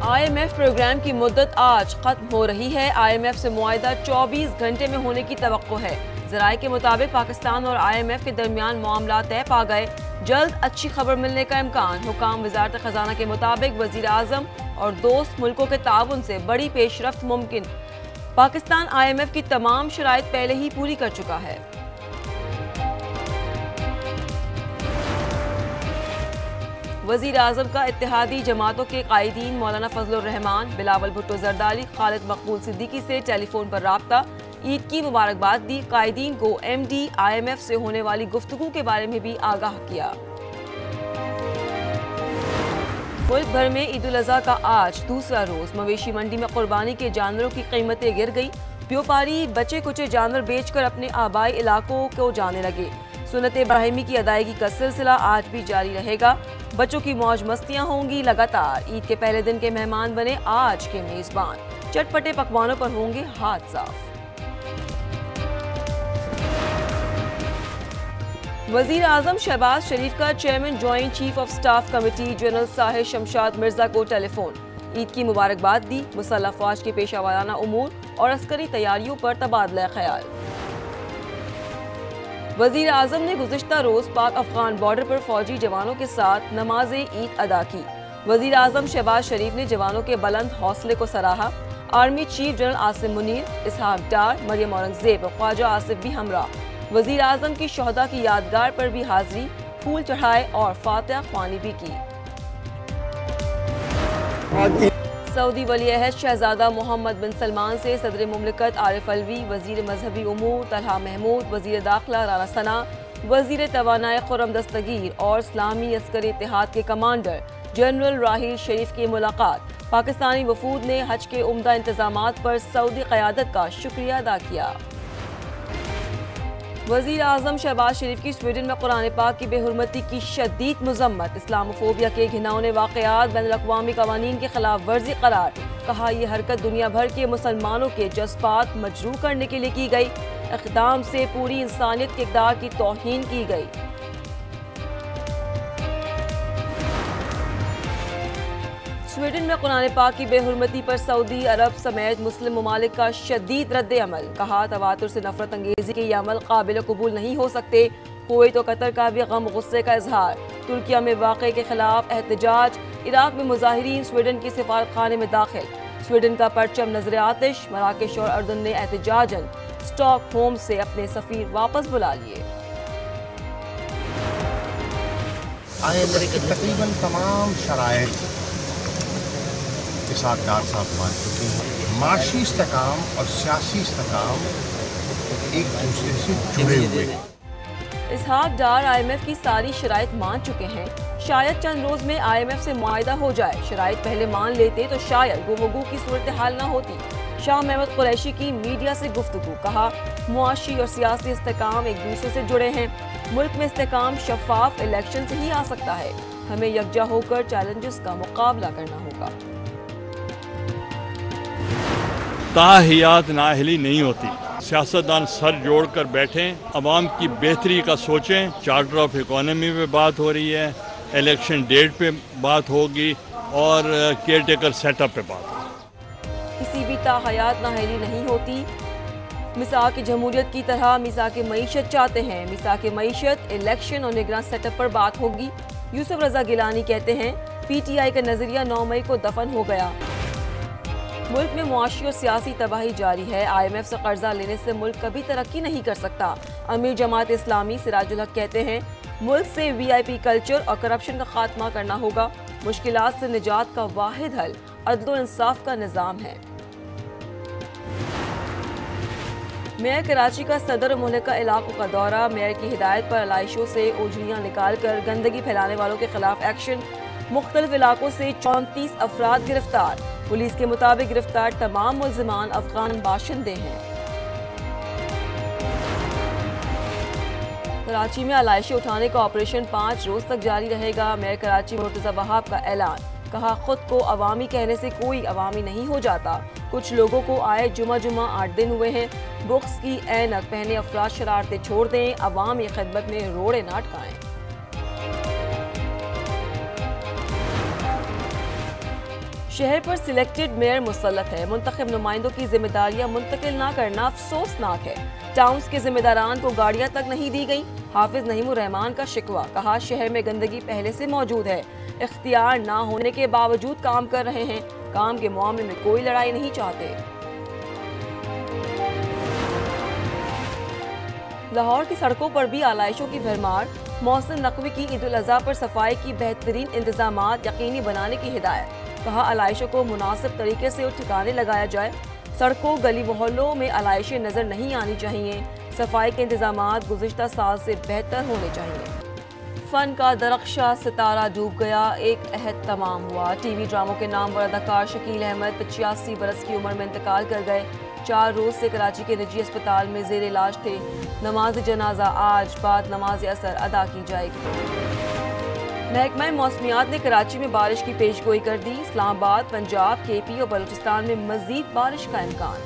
IMF programme की मुद्दत आज खत्म हो रही है। IMF से मुआहदा 24 घंटे में होने की तवक्को है। ज़राए के मुताबिक पाकिस्तान और IMF के दरमियान मामला तय पा गए। जल्द अच्छी खबर मिलने का इम्कान। हुकाम वज़ारत ख़ज़ाना के मुताबिक वज़ीर आज़म और दोस्त मुल्कों के ताउन से बड़ी पेशरफ्त मुमकिन। पाकिस्तान IMF की तमाम शराइत पहले ही पूरी कर चुका है। वज़ीर आज़म का इत्तेहादी जमातों के कायदीन मौलाना फजलुर रहमान, बिलावल भुट्टो जरदारी, खालिद मकबूल सिद्दीकी से टेलीफोन पर राब्ता। ईद की मुबारकबाद दी। कायदीन को MD IMF से होने वाली गुफ्तगू के बारे में भी आगाह किया। मुल्क भर में ईद उल अज़हा का आज दूसरा रोज। मवेशी मंडी में कुर्बानी के जानवरों की कीमतें गिर गई। व्यापारी बचे कुचे जानवर बेचकर अपने आबाई इलाकों को जाने लगे। सुन्नत इब्राहिमी की अदायगी का सिलसिला आज भी जारी रहेगा। बच्चों की मौज मस्तियां होंगी लगातार। ईद के पहले दिन के मेहमान बने आज के मेजबान। चटपटे पकवानों पर होंगे हाथ साफ। वजीर आजम शहबाज शरीफ का chairman joint chief of staff committee general Sahir Shamshad Mirza को टेलीफोन। ईद की मुबारकबाद दी। मुसल्लह फौज के पेशा वाराना उमूर और अस्करी तैयारियों पर तबादला ख्याल। वजीर आजम ने गुज़िश्ता रोज पाक अफगान बॉर्डर पर फौजी जवानों के साथ नमाज ईद अदा की। वजीर आजम शहबाज शरीफ ने जवानों के बुलंद हौसले को सराहा। Army chief general Asim Munir, Ishaq Dar, Maryam Aurangzeb और ख्वाजा आसिफ भी हमरा। वजीर आजम की शहदा की यादगार पर भी हाजिरी, फूल चढ़ाए और फातिहा ख्वानी भी की। सऊदी वली अहद शहजादा मोहम्मद बिन सलमान से सदर मुमलिकत आरिफ अलवी, वजीर मजहबी उमूर तलहा महमूद, वजीर दाखिला राना सना, वजीर तवानाई खुर्रम दस्तगीर और इस्लामी अस्करी इत्तेहाद के कमांडर जनरल राहिल शरीफ की मुलाकात। पाकिस्तानी वफूद ने हज के उम्दा इंतजामात पर सऊदी क़यादत का शुक्रिया अदा किया। वजीर आजम शहबाज शरीफ की स्वीडन में कुरान पाक की बेहुरमती की शदीद मजम्मत। इस्लामोफोबिया के घिनौने वाक़यात बैनुल-अक़वामी क़वानीन के खिलाफ वर्जी करार। कहा यह हरकत दुनिया भर के मुसलमानों के जज्बात मजरूह करने के लिए की गई। इक़दाम से पूरी इंसानियत के इक़दार की तौहीन की गई। स्वीडन में कुरान पाक की बेहुरमती पर सऊदी अरब समेत मुस्लिम ममालिक का शदीद रद्द अमल। कहा तवातुर से नफरत अंगेजी के ये अमल काबिल कबूल नहीं हो सकते। कुवैत और कतर का भी गम गुस्से का इजहार। तुर्किया में वाक़े के खिलाफ एहतजाज। इराक में मुजाहिरीन स्वीडन की सिफारत खाने में दाखिल। स्वीडन का परचम नजर आतिश। मराकेश और अर्दन ने एहतजाजन स्टॉकहोम से अपने सफीर वापस बुला लिए। तकरीबन तमाम शराइत इसहाक डार साहब मान चुके हैं। माशी इस्तेकाम और सियासी इस्तेकाम एक दूसरे से जुड़े हुए हैं। इसहाक डार IMF की सारी शराइत मान चुके हैं। शायद चंद रोज में IMF से मुआहिदा हो जाए। शराइत पहले मान लेते तो शायद गुफ्तगू की सूरत हाल न होती। शाह महमूद कुरैशी की मीडिया से गुफ्तगू। कहा मुआशी और सियासी इस्तेकाम एक दूसरे से जुड़े हैं। मुल्क में इस्तेकाम शफाफ इलेक्शन से ही आ सकता है। हमें यकजा होकर चैलेंजेस का मुकाबला करना होगा। ताहियात नाअहली नहीं होती। सियासतदान सर जोड़कर बैठें, अवाम की बेहतरी का सोचें। चार्टर ऑफ इकोनॉमी पे बात हो रही है, इलेक्शन डेट पे बात होगी और केयर टेकर सेटअप पे बात होगी। किसी भी ताहियात नाअहली नहीं होती। मिसाक जमहूरियत की तरह मिसाक मईशत चाहते हैं। मिसाक मईशत, इलेक्शन और निगरान सेटअप पर बात होगी। यूसुफ रजा गिलानी कहते हैं PTI का नजरिया 9 मई को दफन हो गया। मुल्क में मुआशी और सियासी तबाही जारी है। IMF से कर्जा लेने से मुल्क कभी तरक्की नहीं कर सकता। अमीर जमात इस्लामी सिराजुल हक कहते हैं मुल्क से VIP कल्चर और करप्शन का खात्मा करना होगा। मुश्किलात से निजात का वाहिद हल अदल इंसाफ का निज़ाम है। मेयर कराची का सदर मुल्का इलाकों का दौरा। मेयर की हिदायत पर आलाइशों से ओझलियाँ निकाल कर गंदगी फैलाने वालों के खिलाफ एक्शन। मुख्तलिफ इलाकों से 34 अफराद गिरफ्तार। पुलिस के मुताबिक गिरफ्तार तमाम मुल्जिमान अफगान बाशिंदे हैं। कराची में आलाइशें उठाने का ऑपरेशन 5 रोज तक जारी रहेगा। मेयर कराची मुर्तजा वहाब का ऐलान। कहा खुद को अवामी कहने से कोई अवामी नहीं हो जाता। कुछ लोगों को आए जुमा 8 दिन हुए हैं। बुक्स की ऐनक पहने अफराद शरारतें छोड़ दें। अवामी खिदमत में रोड़े ना अटकाएं। शहर पर सिलेक्टेड मेयर मुसल्लत है, मुंतखब नुमाइंदों की जिम्मेदारियां मुंतकिल ना करना अफसोसनाक है। टाउन्स के जिम्मेदारान को गाड़ियां तक नहीं दी गई। हाफिज नहीमुर रहमान का शिकवा, कहा शहर में गंदगी पहले से मौजूद है, इख्तियार ना होने के बावजूद काम कर रहे हैं, काम के मामले में कोई लड़ाई नहीं चाहते। लाहौर की सड़कों पर भी आलाइशों की भरमार। मौसम नकवी की ईद उल अज़हा पर सफाई की बेहतरीन इंतजामात यकीनी बनाने की हिदायत। कहा आलाइशों को मुनासिब तरीके से ठिकाने लगाया जाए। सड़कों गली मोहल्लों में आलाइशें नजर नहीं आनी चाहिए। सफाई के इंतजामात गुज़िश्ता साल से बेहतर होने चाहिए। फन का दरख्शा सितारा डूब गया, एक अहद तमाम हुआ। टीवी ड्रामों के नामवर अदाकार शकील अहमद 85 बरस की उम्र में इंतकाल कर गए। 4 रोज से कराची के निजी अस्पताल में जेर इलाज थे। नमाज जनाजा आज बाद नमाज असर अदा की जाएगी। महकमा मौसमियात ने कराची में बारिश की पेशगोई कर दी। इस्लामाबाद, पंजाब, KP और बलूचिस्तान में मजीद बारिश का इम्कान।